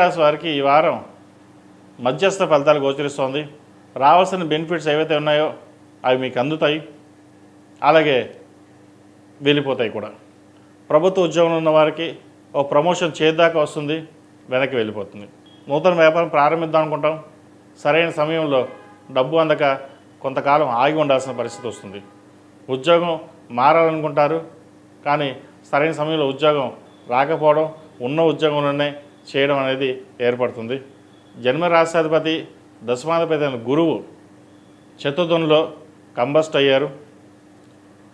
రాశి వారికి ఈ వారం మధ్యస్థ ఫలితాలు గోచరిస్తోంది. రావాల్సిన బెనిఫిట్స్ ఏవైతే ఉన్నాయో అవి మీకు అందుతాయి, అలాగే వెళ్ళిపోతాయి కూడా. ప్రభుత్వ ఉద్యోగంలో ఉన్న వారికి ఓ ప్రమోషన్ చేద్దాకా వస్తుంది, వెనక్కి వెళ్ళిపోతుంది. నూతన వ్యాపారం ప్రారంభిద్దాం అనుకుంటాం, సరైన సమయంలో డబ్బు అందక కొంతకాలం ఆగి ఉండాల్సిన పరిస్థితి వస్తుంది. ఉద్యోగం మారాలనుకుంటారు, కానీ సరైన సమయంలో ఉద్యోగం రాకపోవడం, ఉన్న ఉద్యోగంలోనే చేయడం అనేది ఏర్పడుతుంది. జన్మరాశ్యాధిపతి దశమాధిపతి అయిన గురువు చతుర్థంలో కంబస్ట్ అయ్యారు.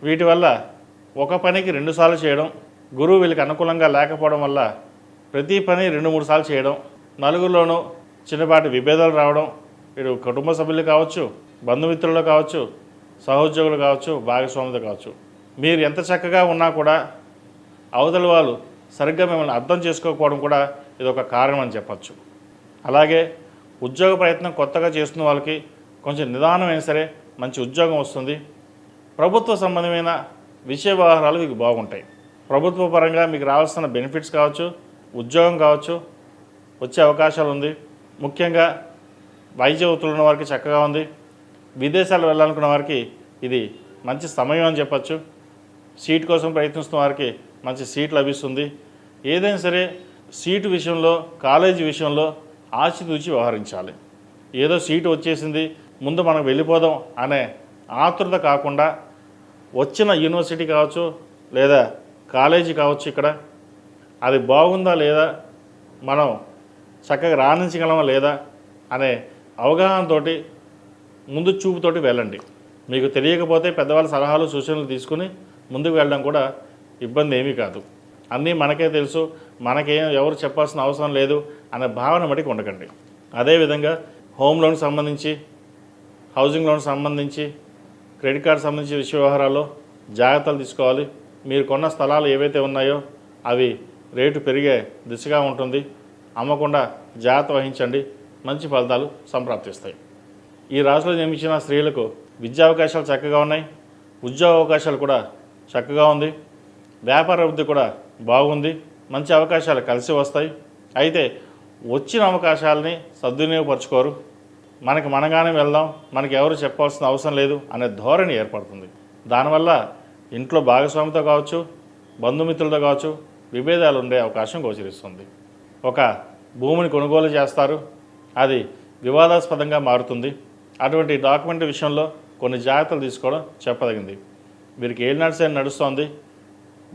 వీటి వల్ల ఒక పనికి 2 సార్లు చేయడం, గురువు వీళ్ళకి అనుకూలంగా లేకపోవడం వల్ల ప్రతి పని 2-3 సార్లు చేయడం, నలుగురిలోనూ చిన్నపాటి విభేదాలు రావడం, వీడు కుటుంబ సభ్యులు కావచ్చు, బంధుమిత్రులు కావచ్చు, సహోద్యోగులు కావచ్చు, భాగస్వాములు కావచ్చు. మీరు ఎంత చక్కగా ఉన్నా కూడా అవతల వాళ్ళు సరిగ్గా మిమ్మల్ని అర్థం చేసుకోకపోవడం కూడా ఇది ఒక కారణం అని చెప్పచ్చు. అలాగే ఉద్యోగ ప్రయత్నం కొత్తగా చేస్తున్న వాళ్ళకి కొంచెం నిదానమైన సరే మంచి ఉద్యోగం వస్తుంది. ప్రభుత్వ సంబంధమైన విషయ వ్యవహారాలు మీకు బాగుంటాయి. ప్రభుత్వ పరంగా మీకు రావాల్సిన బెనిఫిట్స్ కావచ్చు, ఉద్యోగం కావచ్చు వచ్చే అవకాశాలు ఉంది. ముఖ్యంగా వైద్య వృత్తులు ఉన్న వారికి చక్కగా ఉంది. విదేశాలు వెళ్ళాలనుకున్న వారికి ఇది మంచి సమయం అని చెప్పచ్చు. సీట్ కోసం ప్రయత్నిస్తున్న వారికి మంచి సీట్ లభిస్తుంది. ఏదైనా సరే సీటు విషయంలో, కాలేజీ విషయంలో ఆచితూచి వ్యవహరించాలి. ఏదో సీటు వచ్చేసింది ముందు మనం వెళ్ళిపోదాం అనే ఆతృత కాకుండా, వచ్చిన యూనివర్సిటీ కావచ్చు లేదా కాలేజీ కావచ్చు, ఇక్కడ అది బాగుందా లేదా, మనం చక్కగా రాణించగలమా లేదా అనే అవగాహనతోటి ముందు చూపుతోటి వెళ్ళండి. మీకు తెలియకపోతే పెద్దవాళ్ళ సలహాలు సూచనలు తీసుకుని ముందుకు వెళ్ళడం కూడా ఇబ్బంది ఏమీ కాదు. అన్నీ మనకే తెలుసు, మనకేం ఎవరు చెప్పాల్సిన అవసరం లేదు అనే భావన మటుకు ఉండకండి. అదేవిధంగా హోమ్ లోన్ సంబంధించి, హౌసింగ్ లోన్ సంబంధించి, క్రెడిట్ కార్డు సంబంధించి విషయ వ్యవహారాల్లో జాగ్రత్తలు తీసుకోవాలి. మీరు కొన్న స్థలాలు ఏవైతే ఉన్నాయో అవి రేటు పెరిగే దిశగా ఉంటుంది. అమ్మకుండా జాగ్రత్త వహించండి, మంచి ఫలితాలు సంప్రాప్తిస్తాయి. ఈ రాశిలో జన్మించిన స్త్రీలకు విద్యా అవకాశాలు చక్కగా ఉన్నాయి, ఉద్యోగ అవకాశాలు కూడా చక్కగా ఉంది, వ్యాపార అభివృద్ధి కూడా బాగుంది, మంచి అవకాశాలు కలిసి వస్తాయి. అయితే వచ్చిన అవకాశాలని సద్వినియోగపరచుకోరు. మనకి మనగానే వెళ్దాం, మనకి ఎవరు చెప్పాల్సిన అవసరం లేదు అనే ధోరణి ఏర్పడుతుంది. దానివల్ల ఇంట్లో భాగస్వామితో కావచ్చు, బంధుమిత్రులతో కావచ్చు విభేదాలు ఉండే అవకాశం గోచరిస్తుంది. ఒక భూమిని కొనుగోలు చేస్తారు, అది వివాదాస్పదంగా మారుతుంది. అటువంటి డాక్యుమెంట్ విషయంలో కొన్ని జాగ్రత్తలు తీసుకోవడం చెప్పదగింది. వీరికి ఏలినాటి నడుస్తోంది.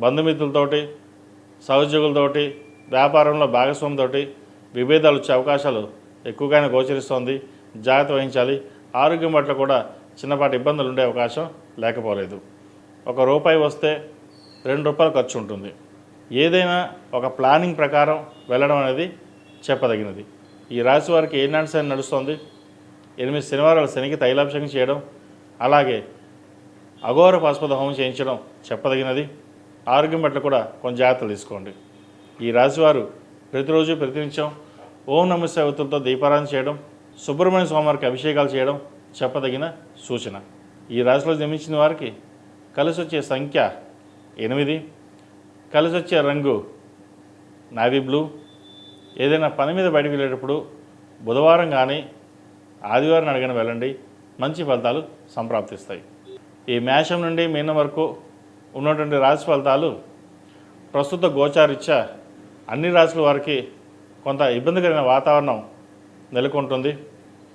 బంధుమిత్రులతోటి, సహోద్యోగులతోటి, వ్యాపారంలో భాగస్వామితోటి విభేదాలు వచ్చే అవకాశాలు ఎక్కువగానే గోచరిస్తోంది. జాగ్రత్త వహించాలి. ఆరోగ్యం పట్ల కూడా చిన్నపాటి ఇబ్బందులు ఉండే అవకాశం లేకపోలేదు. ₹1 వస్తే ₹2 ఖర్చు ఉంటుంది. ఏదైనా ఒక ప్లానింగ్ ప్రకారం వెళ్ళడం అనేది చెప్పదగినది. ఈ రాశి వారికి ఏలినాటి శని నడుస్తోంది. 8 శనివారాలు శనికి తైలాభిషేకం చేయడం, అలాగే అఘోర పాశుపత హోమం చేయించడం చెప్పదగినది. ఆరోగ్యం పట్ల కూడా కొంచెం జాగ్రత్తలు తీసుకోండి. ఈ రాశివారు ప్రతిరోజు ప్రతినిత్యం ఓం నమః శివాయ ఒత్తులతో దీపారాధన చేయడం, సుబ్రహ్మణ్య స్వామివారికి అభిషేకాలు చేయడం చెప్పదగిన సూచన. ఈ రాశిలో జన్మించిన వారికి కలిసి వచ్చే సంఖ్య 8, కలిసి వచ్చే రంగు నావీ బ్లూ. ఏదైనా పని మీద బయటకు వెళ్ళేటప్పుడు బుధవారం కానీ ఆదివారం అడిగిన వెళ్ళండి, మంచి ఫలితాలు సంప్రాప్తిస్తాయి. ఈ మేషం నుండి మీనం వరకు ఉన్నటువంటి రాశి ఫలితాలు ప్రస్తుత గోచారీత్యా అన్ని రాశుల వారికి కొంత ఇబ్బందికరమైన వాతావరణం నెలకొంటుంది.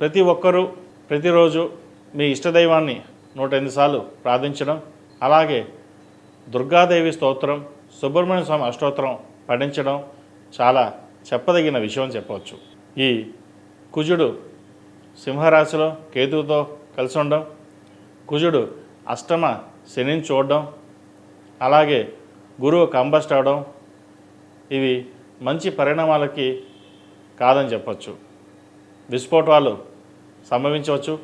ప్రతి ఒక్కరూ ప్రతిరోజు మీ ఇష్టదైవాన్ని 108 సార్లు ప్రార్థించడం, అలాగే దుర్గాదేవి స్తోత్రం, సుబ్రహ్మణ్య స్వామి అష్టోత్తరం పఠించడం చాలా చెప్పదగిన విషయం అని చెప్పవచ్చు. ఈ కుజుడు సింహరాశిలో కేతువుతో కలిసి ఉండడం, కుజుడు అష్టమ శనిని చూడడం, అలాగే గురువు కంబస్ట్ అవడం, ఇవి మంచి పరిణామాలకి కాదని చెప్పచ్చు. విస్ఫోటాలు సంభవించవచ్చు,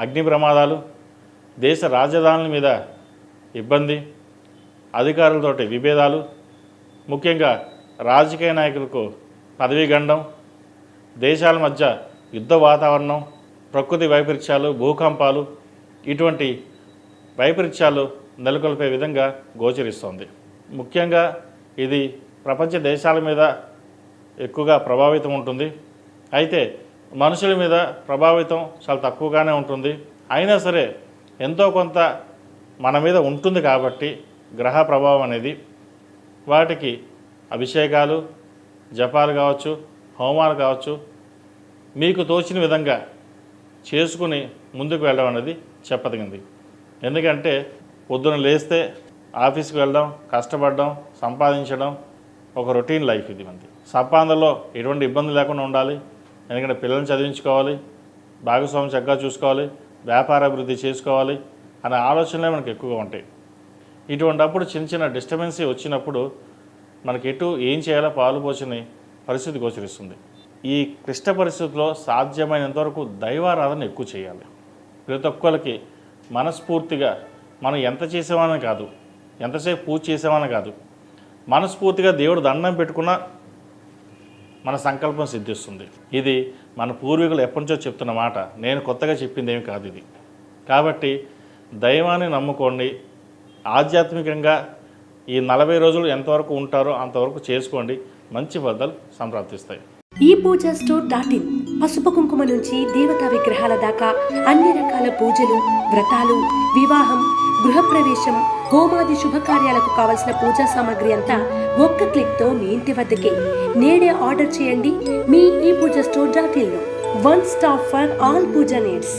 అగ్ని ప్రమాదాలు, దేశ రాజధానుల మీద ఇబ్బంది, అధికారులతోటి విభేదాలు, ముఖ్యంగా రాజకీయ నాయకులకు పదవీ గండం, దేశాల మధ్య యుద్ధ వాతావరణం, ప్రకృతి వైపరీత్యాలు, భూకంపాలు, ఇటువంటి వైపరీత్యాలు నెలకొల్పే విధంగా గోచరిస్తోంది. ముఖ్యంగా ఇది ప్రపంచ దేశాల మీద ఎక్కువగా ప్రభావితం ఉంటుంది. అయితే మనుషుల మీద ప్రభావితం చాలా తక్కువగానే ఉంటుంది. అయినా సరే ఎంతో కొంత మన మీద ఉంటుంది కాబట్టి గ్రహ ప్రభావం అనేది వాటికి అభిషేకాలు, జపాలు కావచ్చు, హోమాలు కావచ్చు, మీకు తోచిన విధంగా చేసుకుని ముందుకు వెళ్ళడం అనేది చెప్పదగింది. ఎందుకంటే పొద్దున లేస్తే ఆఫీస్కి వెళ్ళడం, కష్టపడడం, సంపాదించడం ఒక రొటీన్ లైఫ్. ఇది మనది సంపాదనలో ఎటువంటి ఇబ్బంది లేకుండా ఉండాలి. ఎందుకంటే పిల్లల్ని చదివించుకోవాలి, భాగస్వామి చక్కగా చూసుకోవాలి, వ్యాపార అభివృద్ధి చేసుకోవాలి అనే ఆలోచనలే మనకు ఎక్కువగా ఉంటాయి. ఇటువంటప్పుడు చిన్న చిన్న డిస్టర్బెన్సీ వచ్చినప్పుడు మనకి ఎటు ఏం చేయాలో పాలుపోసిన పరిస్థితి గోచరిస్తుంది. ఈ క్లిష్ట పరిస్థితుల్లో సాధ్యమైనంతవరకు దైవారాధన ఎక్కువ చేయాలి. ప్రతి ఒక్కరికి మనస్ఫూర్తిగా మనం ఎంత చేసేవాళ్ళని కాదు, ఎంతసేపు పూజ చేసేవాళ్ళని కాదు, మనస్ఫూర్తిగా దేవుడు దండం పెట్టుకున్నా మన సంకల్పం సిద్ధిస్తుంది. ఇది మన పూర్వీకులు ఎప్పటి నుంచో చెప్తున్న మాట, నేను కొత్తగా చెప్పింది ఏమి కాదు ఇది. కాబట్టి దైవాన్ని నమ్ముకోండి. ఆధ్యాత్మికంగా ఈ 40 రోజులు ఎంతవరకు ఉంటారో అంతవరకు చేసుకోండి. మంచి ఫలితాలు సంప్రాప్తిస్తాయి. ePoojaStore.in పసుపు కుంకుమ నుంచి దేవతా విగ్రహాల దాకా అన్ని రకాల పూజలు, వ్రతాలు, వివాహం, గృహప్రవేశం, హోమాది శుభకార్యాలకు కావలసిన పూజా సామాగ్రి అంతా ఒక్క క్లిక్తో మీ ఇంటి వద్దకే. నేడే ఆర్డర్ చేయండి మీ ePoojaStore.in లో. One stop for all puja needs.